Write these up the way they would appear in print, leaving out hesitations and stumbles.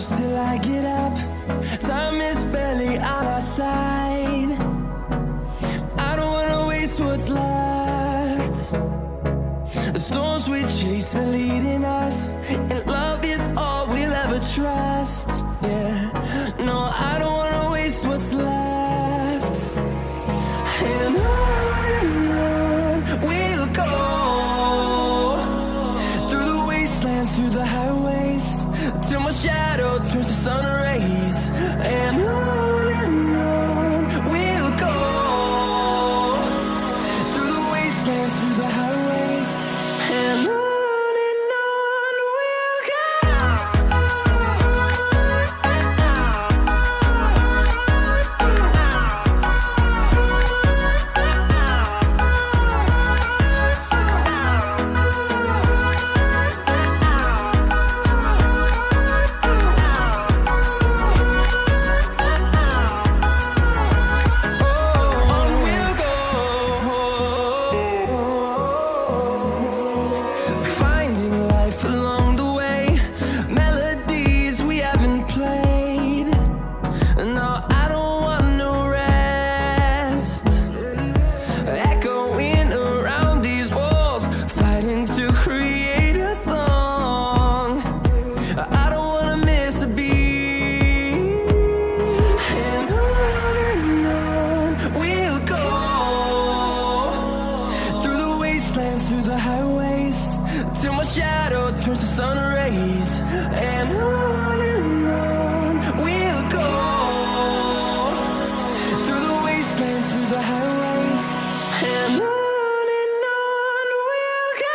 close till I get up. Time is barely on our side. I don't wanna waste what's left. The storms we chase are leading us, and love is all we'll ever trust. Yeah, no, I don't wanna waste what's left. And on we'll go, through the wastelands, through the highways, till my shadow turns to sun rays. And on we'll go, through the wastelands, through the highways, and on we'll go. Finding life along the way, melodies we haven't played. No, I don't want no rest. Echoing around these walls, fighting to create a song. I don't wanna miss a beat. And on we'll go, through the wastelands, through the highways, till my shadow turns to sun rays. And on we'll go, through the wastelands, through the highways, and on we'll go.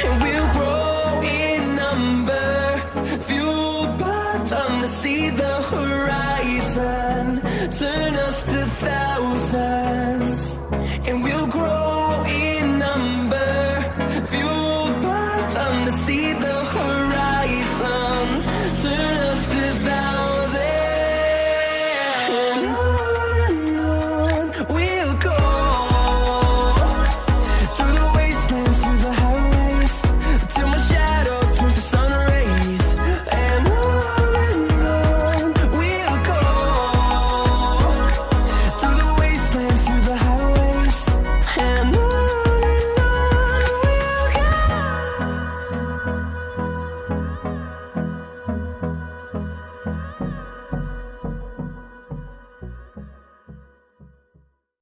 And we'll grow in number, fueled by them to see the horizon, turn us to